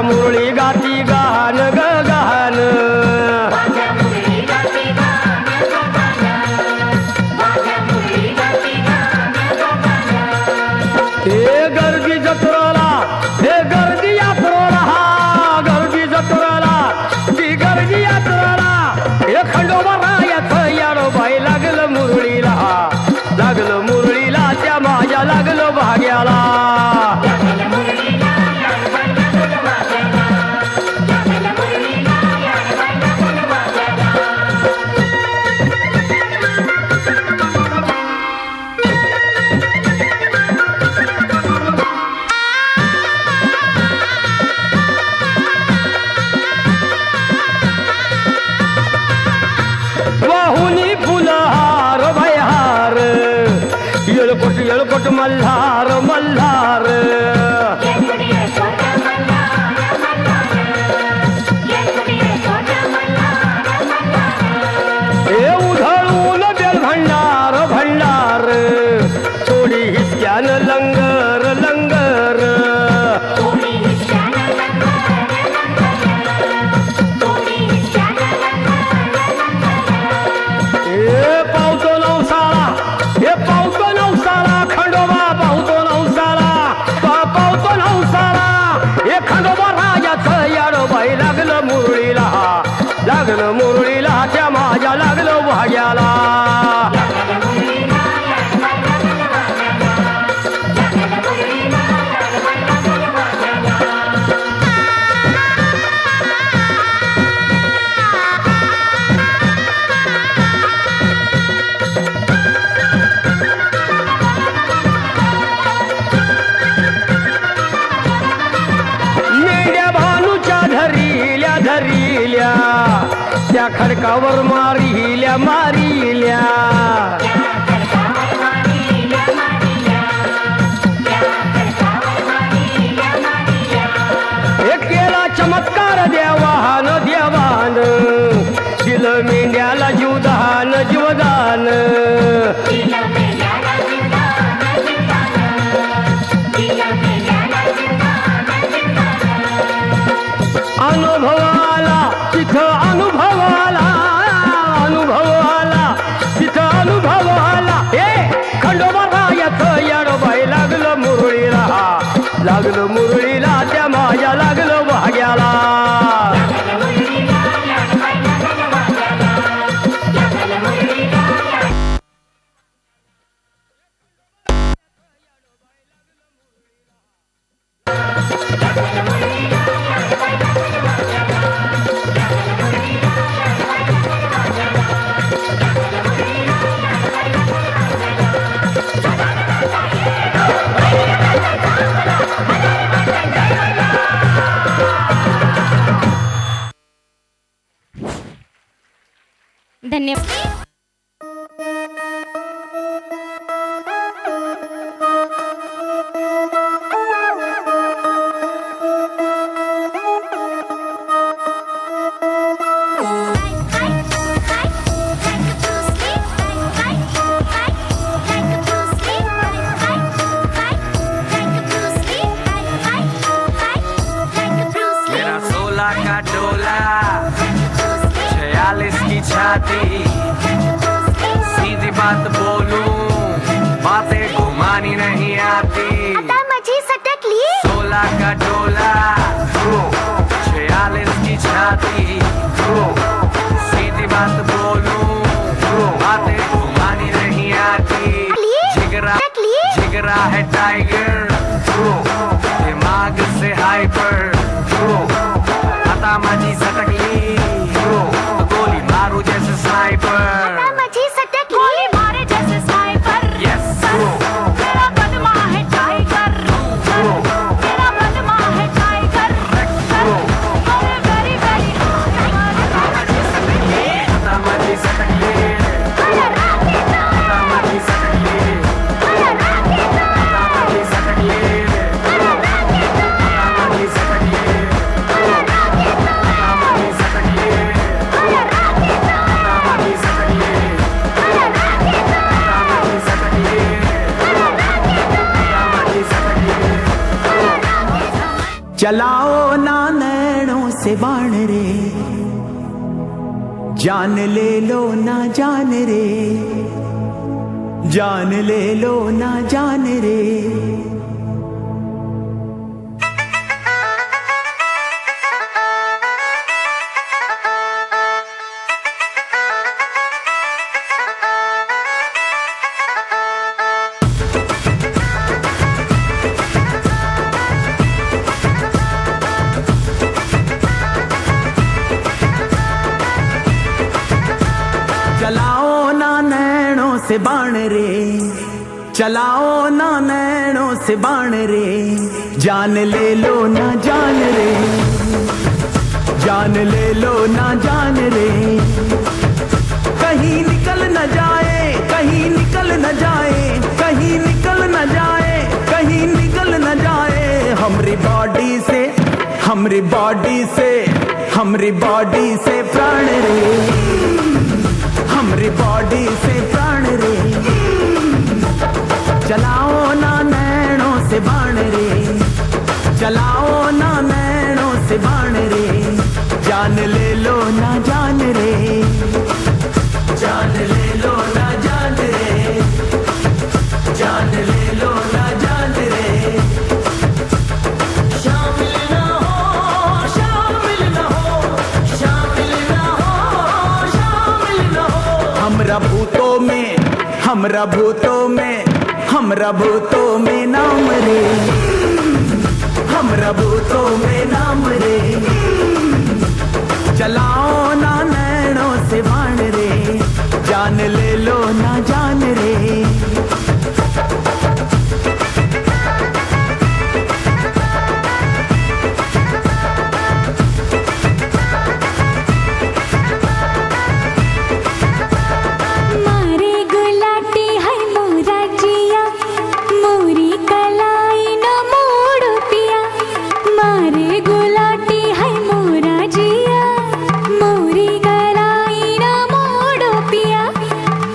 मुरळी गाती गान ग गान हे गर्दी जत्रेला हे गर्दी यात्रेला हा गर्दी जत्रेला ती गर्दी यात्रेला हे खंडोबा रायाचं यारो बाई लागलं मुरळीला लागलं मुरळीला त्या माझ्या लागलं भाग्याला वाहुनी फुलहार भयहार येळकोट मल्हार मल्हार हे उधळून बेल भंडार भंडार थोडी हिसक्यान लंगर लंगर हे पावतो नवसाला हे पावतो नवसाला खंडोबा पावतो नवसाला पावतो नवसाला हे खंडोबा राजाचं याडो बाई लागलं मुरळीला लागलं मुरळीला त्या माझ्या लागलं भाग्याला धरिल्या त्या खडकावर मारिल्या मारिल्या एक केला चमत्कार देवान देवान दिलं मेंढ्याला जीवदान जीवदान अनुभव आला तिथं अनुभव आला अनुभव आला तिथं अनुभव आला हे खंडोबा रायाचं याडो बाई लागलं मुरळीला लागलं मुरळीला त्या माझ्या लागलं भाग्याला धन्यवाद. मेरा 16 का डोला 46 की छाती सीधी बात बोलूं बातें घुमानी नहीं आती आता माझी सटकली 16 का डोला 46 की छाती सीधी बात बोलूं बातें घुमानी नहीं आती जिगरा है टाइगर दिमाग से हाइपर आता माझी सटकली गोली मारू जैसे स्नाइपर माझी सटकली गोली मारे जैसे स्नाइपर यस मेरा बदमा है टाइगर मेरा बदमा है टाइगर अरे वेरी वेरी आता माझी सटकली आता माझी सटकली चलाओ ना से बाण रे, जान ले लो ना जान रे, जान ले लो ना जान रे। चलाओ ना नैनों से बाण रे, चलाओ ना नैनों से बाण रे, जान ले लो ना जान रे, जान ले लो ना जान रे। कहीं निकल न जाए, कहीं निकल न जाए, कहीं निकल न जाए, कहीं निकल न जाए हमरी बॉडी से, हमरी बॉडी से, हमरी बॉडी से प्राण रे, हमरी बॉडी से प्राण रे। चलाओ ना नैनों से बाण रे, चलाओ ना नैनों से बाण रे, जान ले लो ना जान रे, जान ले लो ना जान रे, जान ले लो ना जान रे। शामिल ना हो, शामिल ना हो, शामिल ना हो, शामिल ना हो। हमरा भूतों में, हमरा भूतों में, हमरा भूतों में नाम रे, हमरा भूतों में नाम रे। चलाओ ना नैनों से बाण रे, जान ले लो ना जान रे। मारे गुलाटी है मोरा जिया, मोरी कलाई न मोड़ पिया। मारे गुलाटी है मोरा जिया, मोरी कलाई न मोड़ पिया।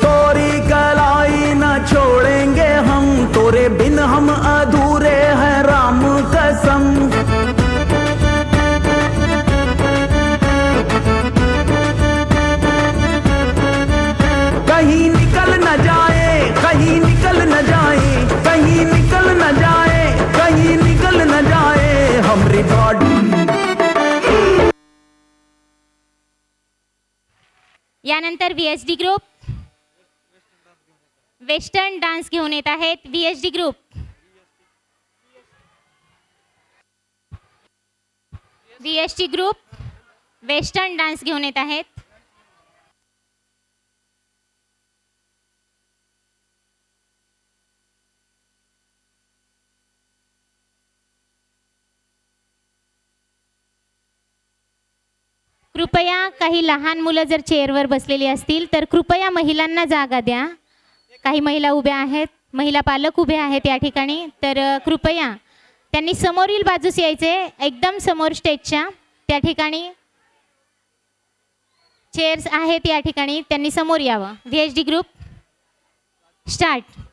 तोरी कलाई न छोड़ेंगे हम, तोरे बिन हम अधूरे हैं राम कसम। कहीं निकल न जाए, कहीं निकल न जाए, कहीं निकल न जाए, कहीं निकल न जाए हमरी बॉडी। यानंतर VSD ग्रुप वेस्टर्न डान्स घेऊन येत आहेत। VSD group, VSD group western dance घेऊन येत आहेत। कृपया काही लहान मुलं जर चेअरवर बसलेली असतील तर कृपया महिलांना जागा द्या। काही महिला उभ्या आहेत, महिला पालक उभे आहेत या ठिकाणी, तर कृपया त्यांनी समोरील बाजूस यायचे, एकदम समोर स्टेजच्या त्या ठिकाणी चेअर्स आहेत या ठिकाणी, त्यांनी समोर यावं। VSD group start.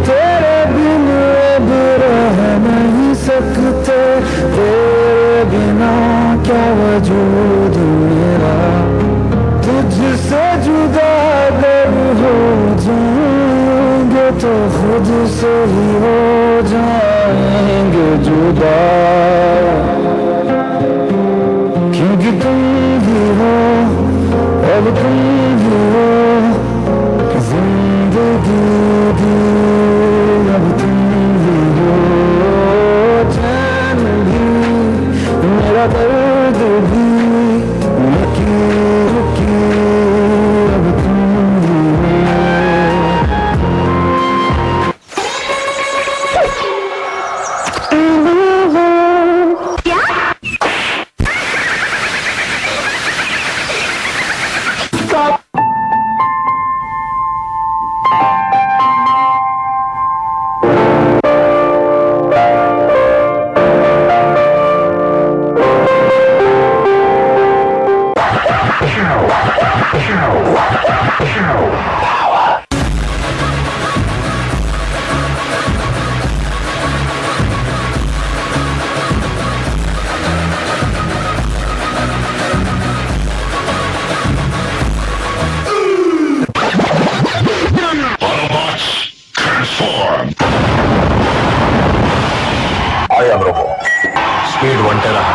तेरे बिन अब रह नहीं सकते, तेरे बिना क्या वजूद मेरा। तुझसे जुदा अगर हो जाएंगे तो खुद से ही हो जाएंगे जुदा। क्योंकि तुम भी हो, अब तुम भी हो, जिंदगी दी अब तुम भी हो। चैन भी मेरा दर्द भी लकीर की अब तुम भी हो।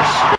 शाबाश